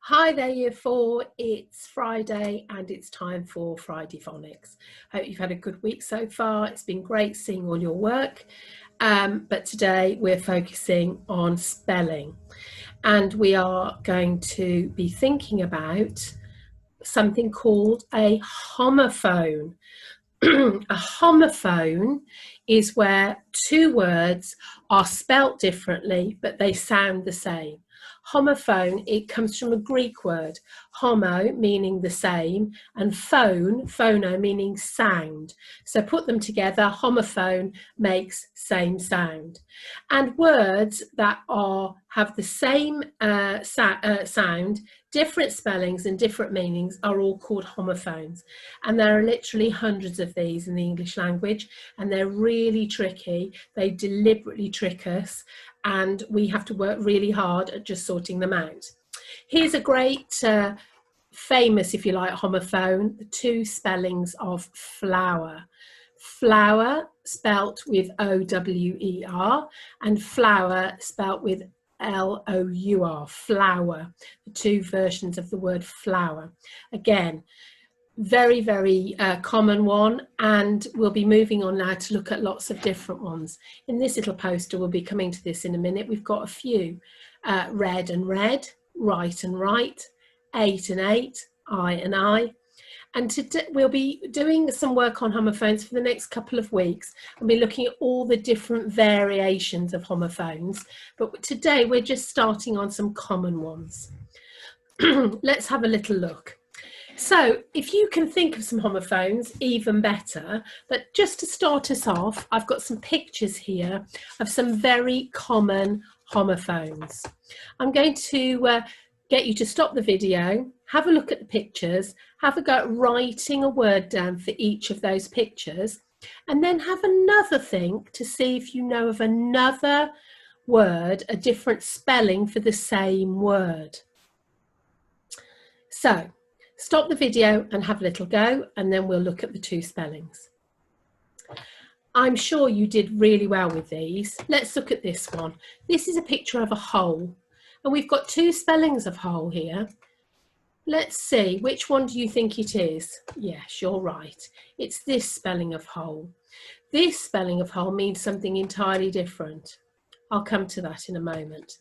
Hi there, Year 4. It's Friday and it's time for Friday Phonics. Hope you've had a good week so far. It's been great seeing all your work. But today we're focusing on spelling, and we are going to be thinking about something called a homophone. A homophone is where two words are spelt differently, but they sound the same. Homophone, it comes from a Greek word, homo meaning the same, and phone, phono meaning sound. So put them together, homophone makes same sound. And words that have the same sound, different spellings and different meanings are all called homophones. And there are literally hundreds of these in the English language, and they're really tricky. They deliberately trick us, and we have to work really hard at just sorting them out. Here's a great famous, if you like, homophone, the two spellings of flower. Flower spelt with O-W-E-R and flower spelt with L-O-U-R, flower, the two versions of the word flower. Again, very common one, and we'll be moving on now to look at lots of different ones. In this little poster, we'll be coming to this in a minute. We've got a few: red and red, right and right, 8 and 8, I and I. And today we'll be doing some work on homophones for the next couple of weeks and be looking at all the different variations of homophones. But today we're just starting on some common ones. Let's have a little look. So if you can think of some homophones, even better. But just to start us off, I've got some pictures here of some very common homophones. I'm going to get you to stop the video, have a look at the pictures, have a go at writing a word down for each of those pictures, and then have another think to see if you know of another word, a different spelling for the same word. So stop the video and have a little go, and then we'll look at the two spellings. I'm sure you did really well with these. Let's look at this one. This is a picture of a hole, and we've got two spellings of hole here. Let's see, which one do you think it is? Yes, you're right. It's this spelling of hole. This spelling of hole means something entirely different. I'll come to that in a moment.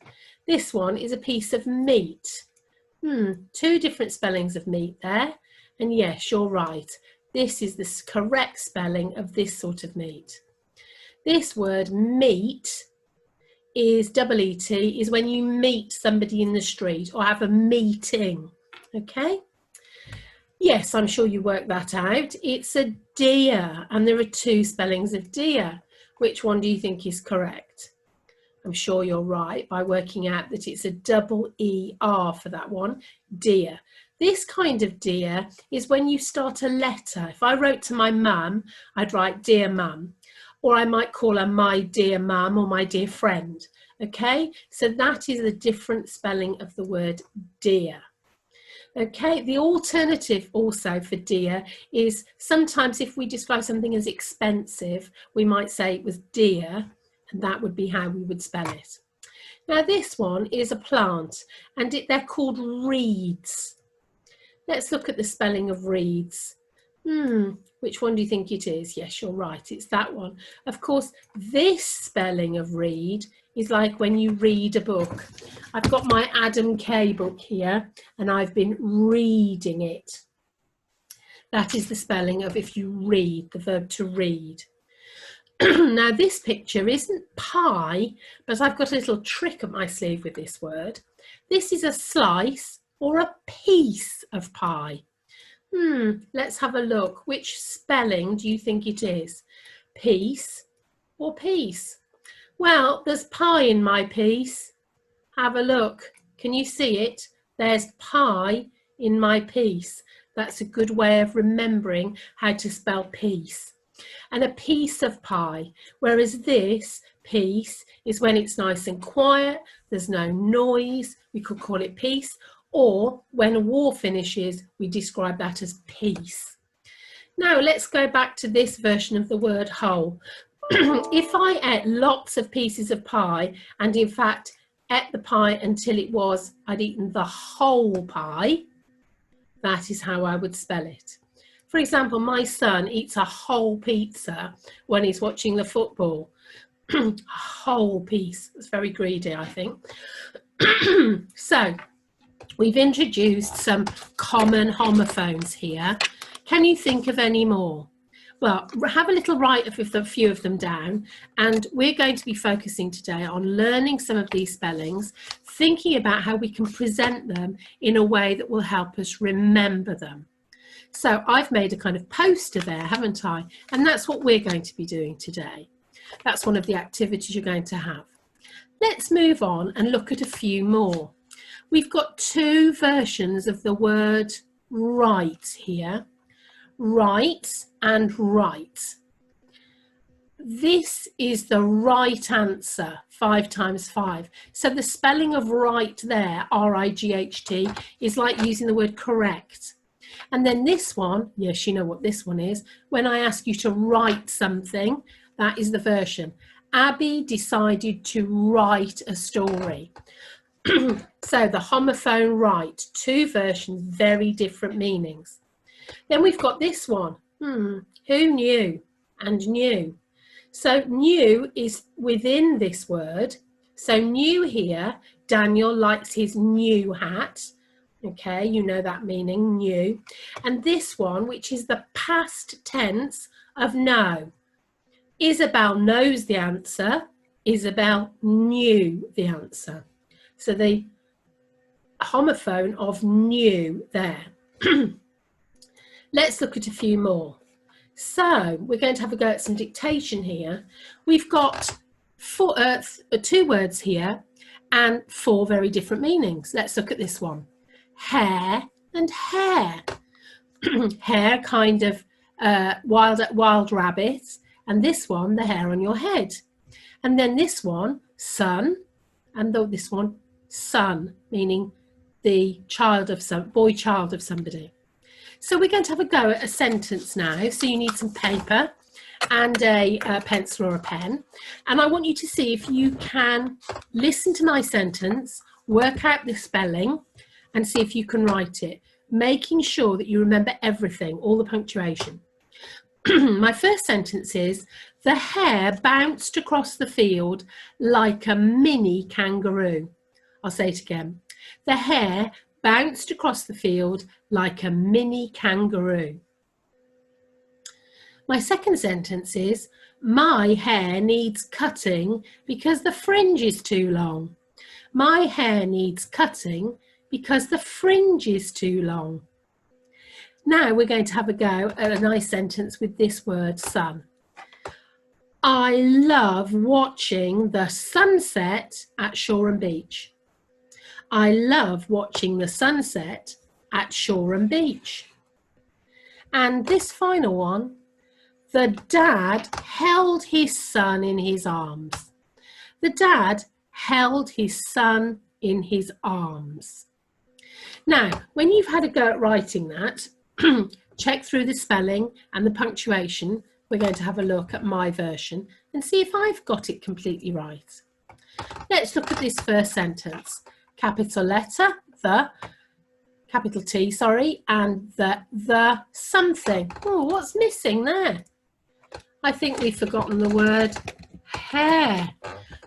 This one is a piece of meat. Two different spellings of meat there. And yes, you're right. This is the correct spelling of this sort of meat. This word meat is double E-T, is when you meet somebody in the street or have a meeting. Okay? Yes, I'm sure you worked that out. It's a deer, and there are two spellings of deer. Which one do you think is correct? I'm sure you're right by working out that it's a double E-R for that one, dear. This kind of dear is when you start a letter. If I wrote to my mum, I'd write dear mum, or I might call her my dear mum or my dear friend. Okay, so that is a different spelling of the word dear. Okay, the alternative also for dear is sometimes if we describe something as expensive, we might say it was dear, and that would be how we would spell it. Now this one is a plant, and they're called reeds. Let's look at the spelling of reeds. Which one do you think it is? Yes, you're right, it's that one. Of course, this spelling of reed is like when you read a book. I've got my Adam Kay book here, and I've been reading it. That is the spelling of if you read, the verb to read. Now this picture isn't pie, but I've got a little trick up my sleeve with this word. This is a slice or a piece of pie. Let's have a look. Which spelling do you think it is? Piece or piece? Well, there's pie in my piece. Have a look. Can you see it? There's pie in my piece. That's a good way of remembering how to spell piece. And a piece of pie, whereas this piece is when it's nice and quiet, there's no noise, we could call it peace, or when a war finishes, we describe that as peace. Now let's go back to this version of the word whole. If I ate lots of pieces of pie, and in fact ate the pie until it was, I'd eaten the whole pie, that is how I would spell it. For example, my son eats a whole pizza when he's watching the football. A whole piece. It's very greedy, I think. So we've introduced some common homophones here. Can you think of any more? Well, have a little write of a few of them down, and we're going to be focusing today on learning some of these spellings, thinking about how we can present them in a way that will help us remember them. So I've made a kind of poster there, haven't I? And that's what we're going to be doing today. That's one of the activities you're going to have. Let's move on and look at a few more. We've got two versions of the word right here. Right and right. This is the right answer, 5 times 5. So the spelling of right there, R-I-G-H-T, is like using the word correct. And then this one, yes, you know what this one is. When I ask you to write something, that is the version. Abby decided to write a story. So the homophone right, two versions, very different meanings. Then we've got this one. Who knew? And new. So new is within this word. So new here, Daniel likes his new hat. Okay, you know that meaning, new. And this one, which is the past tense of know. Isabel knows the answer. Isabel knew the answer. So the homophone of new there. Let's look at a few more. So we're going to have a go at some dictation here. We've got two words here and 4 very different meanings. Let's look at this one. Hair and hair. Hair, kind of wild rabbit, and this one, the hair on your head. And then this one, son, and this one, son, meaning the child of boy child of somebody. So we're going to have a go at a sentence now. So you need some paper and a pencil or a pen. And I want you to see if you can listen to my sentence, work out the spelling, and see if you can write it, making sure that you remember everything, all the punctuation. My first sentence is, the hare bounced across the field like a mini kangaroo. I'll say it again. The hare bounced across the field like a mini kangaroo. My second sentence is, my hair needs cutting because the fringe is too long. My hair needs cutting because the fringe is too long. Now we're going to have a go at a nice sentence with this word, sun. I love watching the sunset at Shoreham Beach. I love watching the sunset at Shoreham Beach. And this final one, the dad held his son in his arms. The dad held his son in his arms. Now, when you've had a go at writing that, check through the spelling and the punctuation. We're going to have a look at my version and see if I've got it completely right. Let's look at this first sentence. Capital letter, the, capital T, sorry, and the something. Oh, what's missing there? I think we've forgotten the word hare.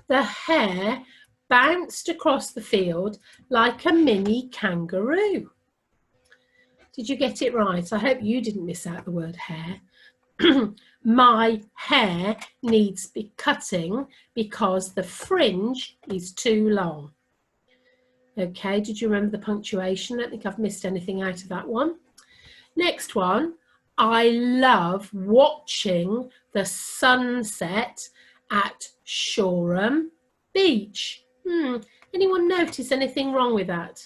The hare bounced across the field like a mini kangaroo. Did you get it right? I hope you didn't miss out the word hair. My hair needs cutting because the fringe is too long. Okay, did you remember the punctuation? I don't think I've missed anything out of that one. Next one, I love watching the sunset at Shoreham Beach. Anyone notice anything wrong with that?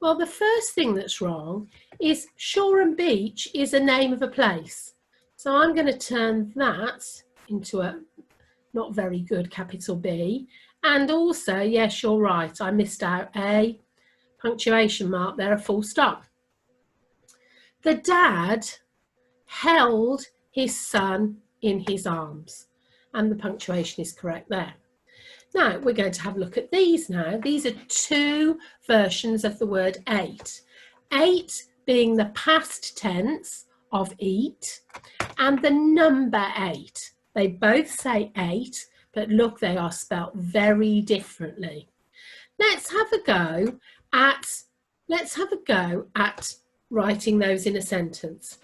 Well, the first thing that's wrong is Shoreham Beach is a name of a place. So I'm going to turn that into a not very good capital B. And also, yes, you're right, I missed out a punctuation mark there, a full stop. The dad held his son in his arms. And the punctuation is correct there. Now we're going to have a look at these now. These are two versions of the word ate. Ate being the past tense of eat and the number 8. They both say 8, but look, they are spelt very differently. Let's have a go at writing those in a sentence.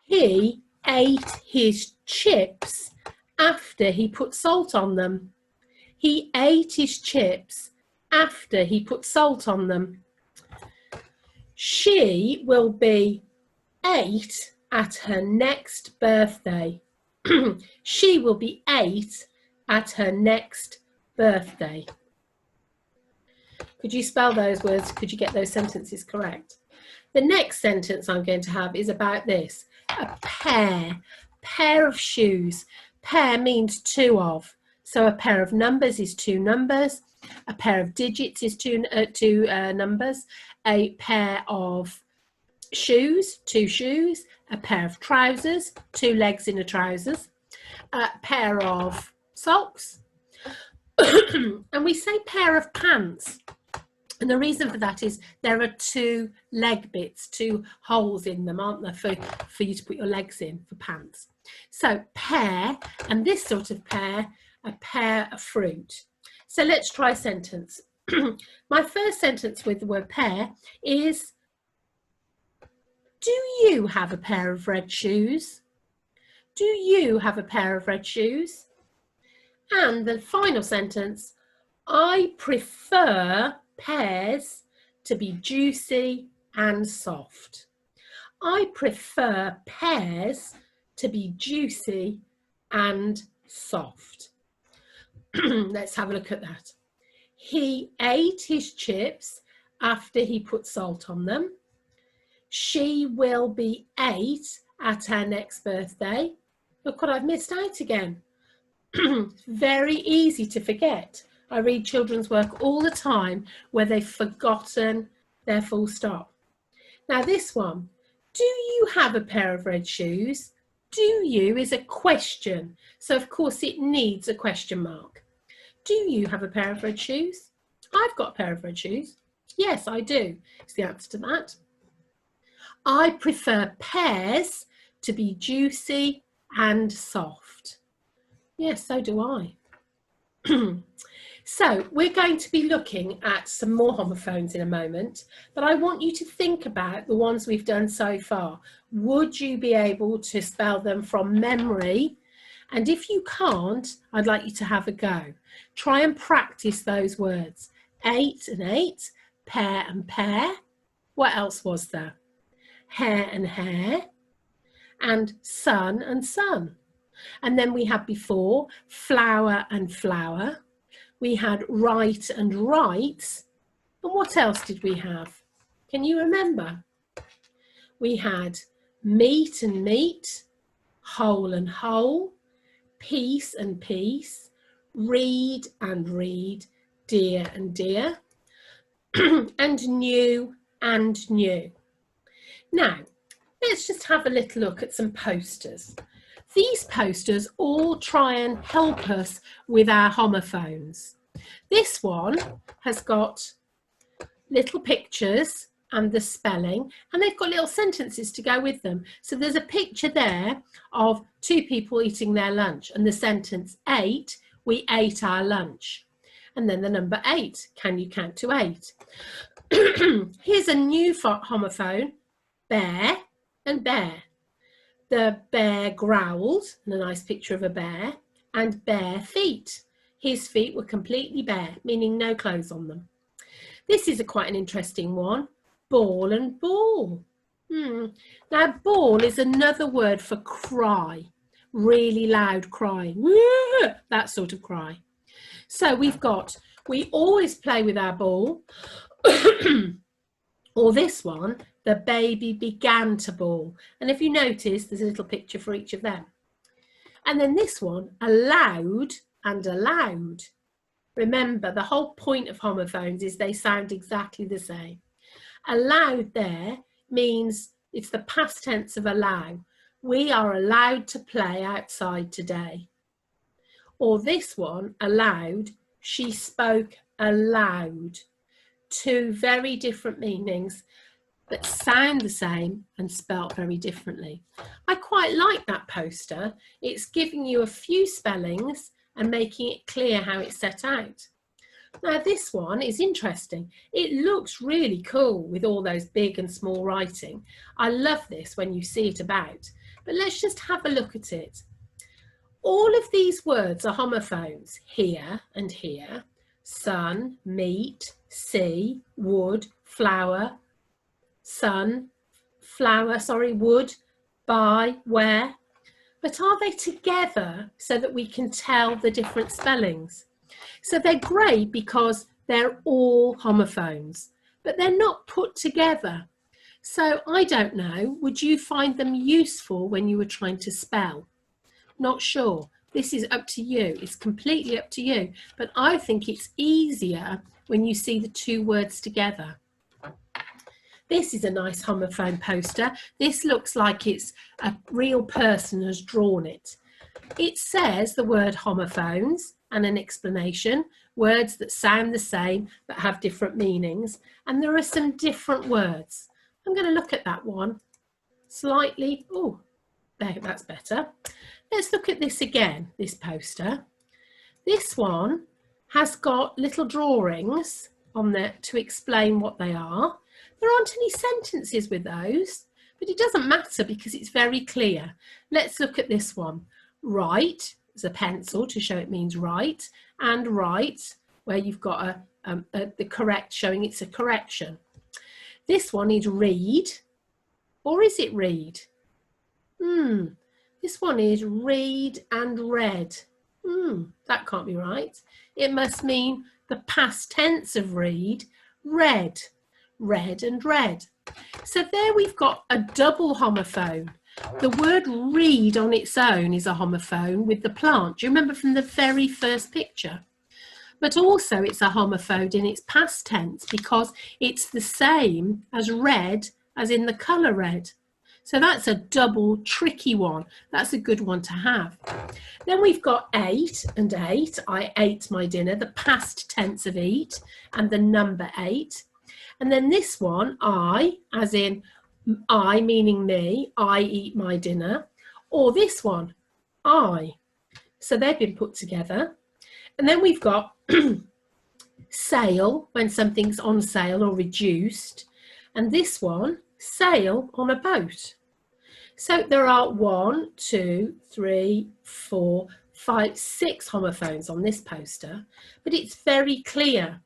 He ate his chips after he put salt on them. He ate his chips after he put salt on them. She will be 8 at her next birthday. She will be 8 at her next birthday. Could you spell those words? Could you get those sentences correct? The next sentence I'm going to have is about this. A pair of shoes. Pair means two of. So a pair of numbers is two numbers. A pair of digits is two numbers. A pair of shoes, two shoes. A pair of trousers, two legs in a trousers. A pair of socks. And we say pair of pants. And the reason for that is there are two leg bits, two holes in them, aren't there, for you to put your legs in for pants. So pair, and this sort of pair, a pair of fruit. So let's try a sentence. My first sentence with the word pair is, do you have a pair of red shoes? Do you have a pair of red shoes? And the final sentence, I prefer pears to be juicy and soft. I prefer pears to be juicy and soft. Let's have a look at that. He ate his chips after he put salt on them. She will be 8 at her next birthday. Look what I've missed out again. Very easy to forget. I read children's work all the time where they've forgotten their full stop. Now this one, do you have a pair of red shoes? Do you is a question, so of course it needs a question mark. Do you have a pair of red shoes? I've got a pair of red shoes. Yes, I do, is the answer to that. I prefer pears to be juicy and soft. Yes, so do I. So we're going to be looking at some more homophones in a moment, but I want you to think about the ones we've done so far. Would you be able to spell them from memory? And if you can't, I'd like you to have a go. Try and practice those words. 8 and 8, pair and pair. What else was there? Hair and hair, and sun and sun. And then we had before flower and flower. We had right and right. And what else did we have? Can you remember? We had meat and meat, whole and whole, peace and peace, read and read, dear and dear, and new and new. Now, let's just have a little look at some posters. These posters all try and help us with our homophones. This one has got little pictures and the spelling, and they've got little sentences to go with them. So there's a picture there of two people eating their lunch, and the sentence 8, we ate our lunch. And then the number 8, can you count to 8? Here's a new homophone, bear and bear. The bear growled, and a nice picture of a bear, and bare feet. His feet were completely bare, meaning no clothes on them. This is quite an interesting one, ball and ball. Now, ball is another word for cry, really loud crying, that sort of cry. So we've got, we always play with our ball, or this one, the baby began to bawl. And if you notice, there's a little picture for each of them. And then this one, aloud and aloud. Remember, the whole point of homophones is they sound exactly the same. Aloud there means it's the past tense of allow. We are allowed to play outside today. Or this one, aloud, she spoke aloud. Two very different meanings that sound the same and spelt very differently. I quite like that poster. It's giving you a few spellings and making it clear how it's set out. Now this one is interesting. It looks really cool with all those big and small writing. I love this when you see it about, but let's just have a look at it. All of these words are homophones, here and here, sun, meat, sea, wood, flower, sun, flower, sorry, wood, by, where. But are they together so that we can tell the different spellings? So they're great because they're all homophones, but they're not put together. So I don't know, would you find them useful when you were trying to spell? Not sure. This is up to you. It's completely up to you. But I think it's easier when you see the two words together. This is a nice homophone poster. This looks like it's a real person has drawn it. It says the word homophones and an explanation, words that sound the same but have different meanings. And there are some different words. I'm going to look at that one slightly. Oh, there, that's better. Let's look at this again, this poster. This one has got little drawings on there to explain what they are. There aren't any sentences with those, but it doesn't matter because it's very clear. Let's look at this one. Write is a pencil to show it means write, and write where you've got the correct showing it's a correction. This one is read, or is it read? This one is read and read. That can't be right. It must mean the past tense of read, read, read and read. So there we've got a double homophone. The word read on its own is a homophone with the plant. Do you remember from the very first picture? But also it's a homophone in its past tense because it's the same as red as in the colour red. So that's a double tricky one. That's a good one to have. Then we've got ate and ate. I ate my dinner, the past tense of eat and the number 8. And then this one, I, as in I meaning me, I eat my dinner. Or this one, I. So they've been put together. And then we've got sale, when something's on sale or reduced. And this one, sail on a boat. So there are 1, 2, 3, 4, 5, 6 homophones on this poster, but it's very clear.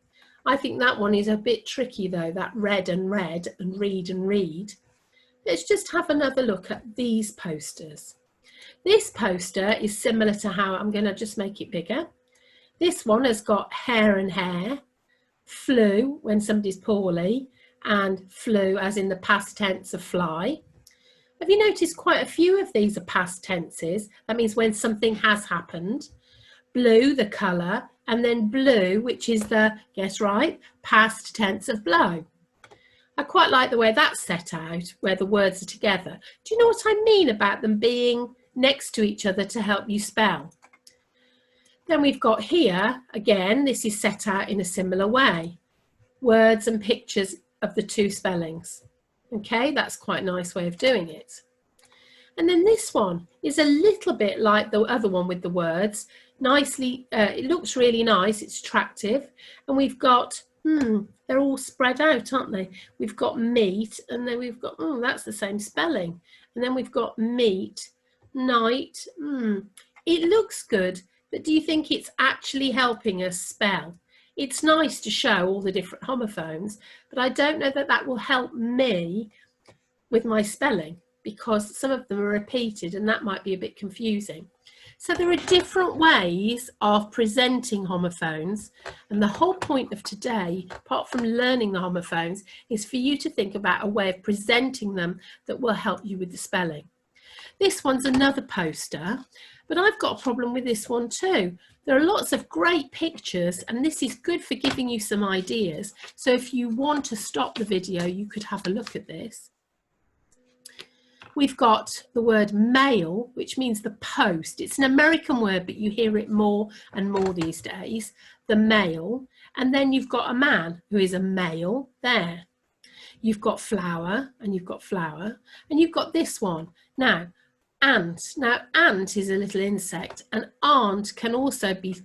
I think that one is a bit tricky though, that read and read and read and read. Let's just have another look at these posters. This poster is similar to how, I'm going to just make it bigger. This one has got hair and hair, flu when somebody's poorly, and flew as in the past tense of fly. Have you noticed quite a few of these are past tenses? That means when something has happened. Blue, the colour, and then blue, which is the, guess right, past tense of blow. I quite like the way that's set out, where the words are together. Do you know what I mean about them being next to each other to help you spell? Then we've got here, again, this is set out in a similar way. Words and pictures of the two spellings. Okay, that's quite a nice way of doing it. And then this one is a little bit like the other one with the words. Nicely, it looks really nice, it's attractive. And we've got, they're all spread out, aren't they? We've got meat, and then we've got, that's the same spelling. And then we've got meat, night. It looks good, but do you think it's actually helping us spell? It's nice to show all the different homophones, but I don't know that that will help me with my spelling because some of them are repeated and that might be a bit confusing. So there are different ways of presenting homophones, and the whole point of today, apart from learning the homophones, is for you to think about a way of presenting them that will help you with the spelling. This one's another poster, but I've got a problem with this one too. There are lots of great pictures, and this is good for giving you some ideas. So if you want to stop the video, you could have a look at this. We've got the word mail, which means the post. It's an American word, but you hear it more and more these days, the mail. And then you've got a man who is a male there. You've got flower, and you've got flower, and you've got this one. Now, ant. Now, ant is a little insect. An ant can also be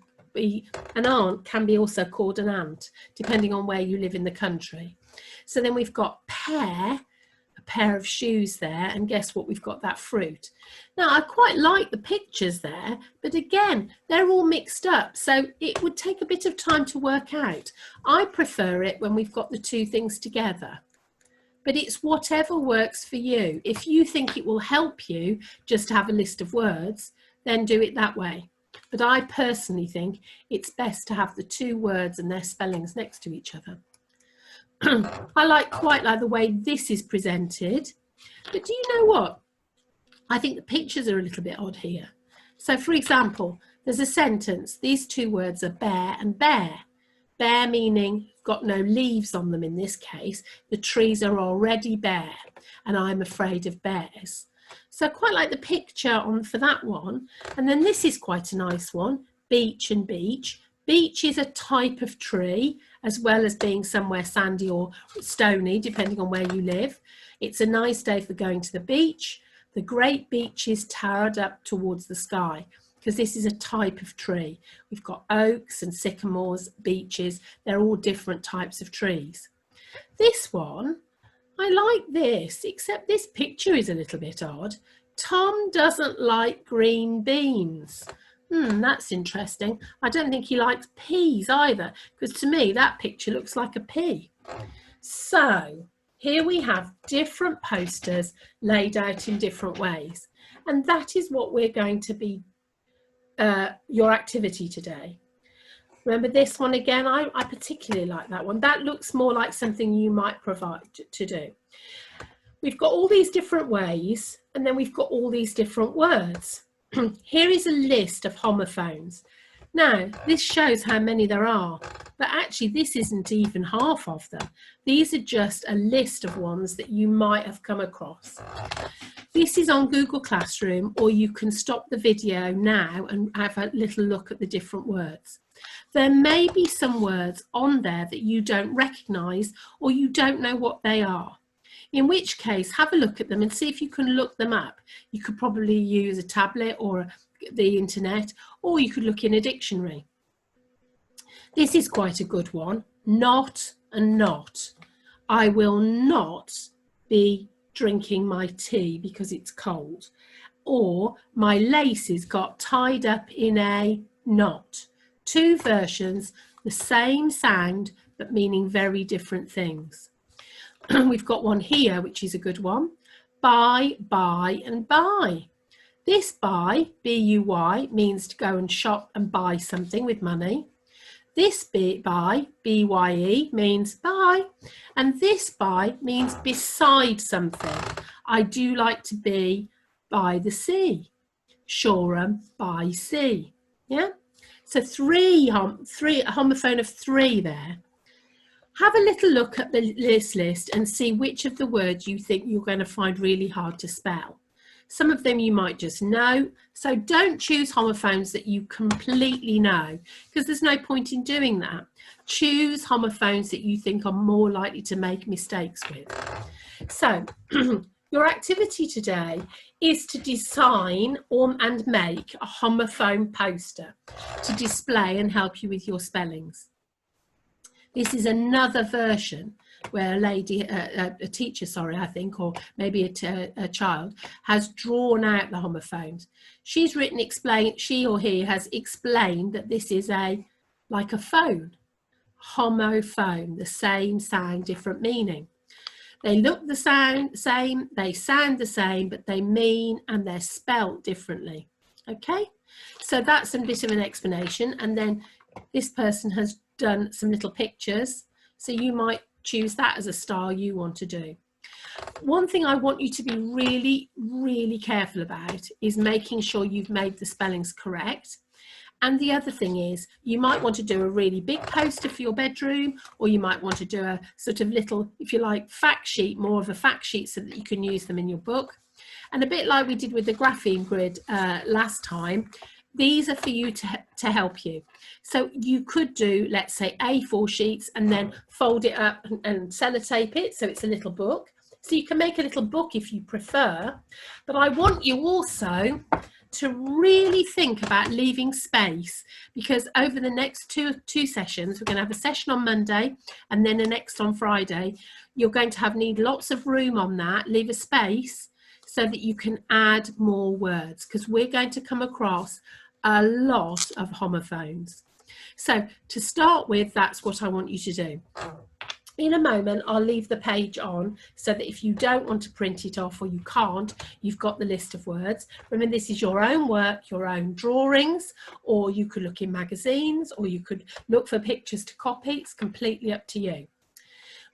an ant can be also called an ant, depending on where you live in the country. So then we've got pear, a pair of shoes there, and guess what? We've got that fruit. Now, I quite like the pictures there, but again, they're all mixed up, so it would take a bit of time to work out. I prefer it when we've got the two things together. But it's whatever works for you. If you think it will help you just to have a list of words, then do it that way. But I personally think it's best to have the two words and their spellings next to each other. I quite like the way this is presented. But do you know what? I think the pictures are a little bit odd here. So for example, there's a sentence. These two words are bear and bear. Bare meaning got no leaves on them in this case. The trees are already bare and I'm afraid of bears. So I quite like the picture for that one. And then this is quite a nice one, beech and beech. Beech is a type of tree as well as being somewhere sandy or stony, depending on where you live. It's a nice day for going to the beach. The great beeches towered up towards the sky, because this is a type of tree. We've got oaks and sycamores, beeches. They're all different types of trees. This one, I like this, except this picture is a little bit odd. Tom doesn't like green beans. That's interesting. I don't think he likes peas either, because to me that picture looks like a pea. So here we have different posters laid out in different ways. And that is what we're going to be your activity today. Remember this one again? I particularly like that one. That looks more like something you might provide to do. We've got all these different ways, and then we've got all these different words. Here is a list of homophones. Now, this shows how many there are, but actually this isn't even half of them. These are just a list of ones that you might have come across. This is on Google Classroom, or you can stop the video now and have a little look at the different words. There may be some words on there that you don't recognise or you don't know what they are. In which case, have a look at them and see if you can look them up. You could probably use a tablet or the internet, or you could look in a dictionary. This is quite a good one. Not and not. I will not be drinking my tea because it's cold. Or my laces got tied up in a knot. Two versions, the same sound, but meaning very different things. We've got one here, which is a good one. Buy, and buy. This buy, B-U-Y, means to go and shop and buy something with money. This buy, B-Y-E, means buy. And this buy means beside something. I do like to be by the sea. Shoreham, by sea. Yeah? So a homophone of three there. Have a little look at this list and see which of the words you think you're going to find really hard to spell. Some of them you might just know, so don't choose homophones that you completely know, because there's no point in doing that. Choose homophones that you think are more likely to make mistakes with. So your activity today is to design and make a homophone poster to display and help you with your spellings. This is another version where a teacher, I think, or maybe a child, has drawn out the homophones. She's written, she or he has explained that this is like a phone, homophone, the same sound, different meaning. They look the same, they sound the same, but they mean and they're spelt differently. Okay, so that's a bit of an explanation. And then this person has done some little pictures, so you might choose that as a style you want to do. One thing I want you to be really, really careful about is making sure you've made the spellings correct. And the other thing is, you might want to do a really big poster for your bedroom, or you might want to do a sort of little, if you like, fact sheet, more of a fact sheet, so that you can use them in your book. And a bit like we did with the graphene grid last time, these are for you to help you. So you could do, let's say, A4 sheets and then fold it up and sellotape it so it's a little book. So you can make a little book if you prefer, but I want you also to really think about leaving space, because over the next two sessions, we're going to have a session on Monday and then the next on Friday. You're going to need lots of room on that. Leave a space so that you can add more words, because we're going to come across a lot of homophones. So to start with, that's what I want you to do. In a moment, I'll leave the page on so that if you don't want to print it off or you can't, you've got the list of words. Remember, this is your own work, your own drawings, or you could look in magazines, or you could look for pictures to copy. It's completely up to you.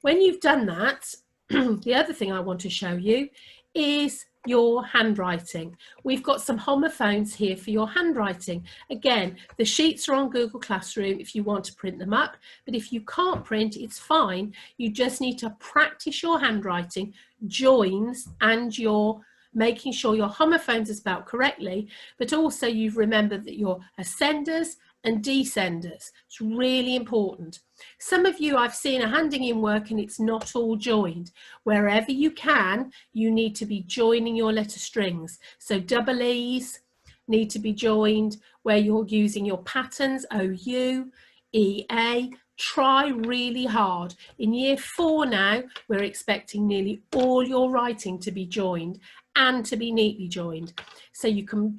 When you've done that, the other thing I want to show you is your handwriting. We've got some homophones here for your handwriting. Again, the sheets are on Google Classroom if you want to print them up, but if you can't print, it's fine. You just need to practice your handwriting, joins, and your making sure your homophones are spelled correctly, but also you've remembered that your ascenders and descenders. It's really important. Some of you, I've seen are handing in work and it's not all joined. Wherever you can, you need to be joining your letter strings. So double E's need to be joined where you're using your patterns, OU, EA. Try really hard. In year 4 now, we're expecting nearly all your writing to be joined and to be neatly joined. So you can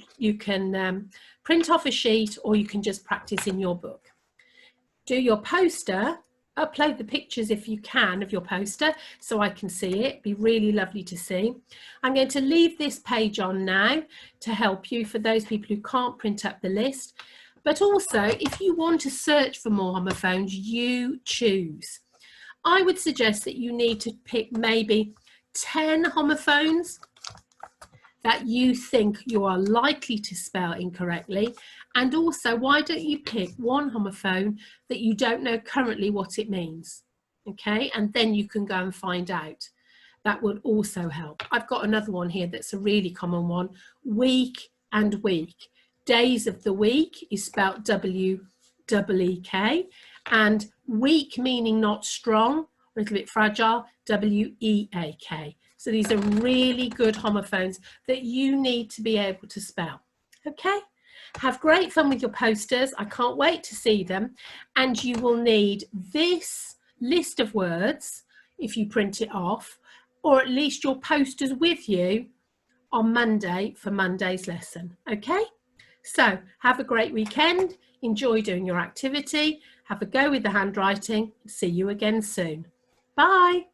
print off a sheet, or you can just practice in your book. Do your poster, upload the pictures if you can of your poster so I can see it. It'd be really lovely to see. I'm going to leave this page on now to help you for those people who can't print up the list. But also, if you want to search for more homophones, you choose. I would suggest that you need to pick maybe 10 homophones that you think you are likely to spell incorrectly. And also, why don't you pick one homophone that you don't know currently what it means? Okay, and then you can go and find out. That would also help. I've got another one here that's a really common one, week and week. Days of the week is spelled W-E-E-K, and weak meaning not strong, a little bit fragile, W-E-A-K. So these are really good homophones that you need to be able to spell. Okay, have great fun with your posters. I can't wait to see them. And you will need this list of words if you print it off, or at least your posters with you on Monday for Monday's lesson. Okay, so have a great weekend. Enjoy doing your activity. Have a go with the handwriting. See you again soon. Bye.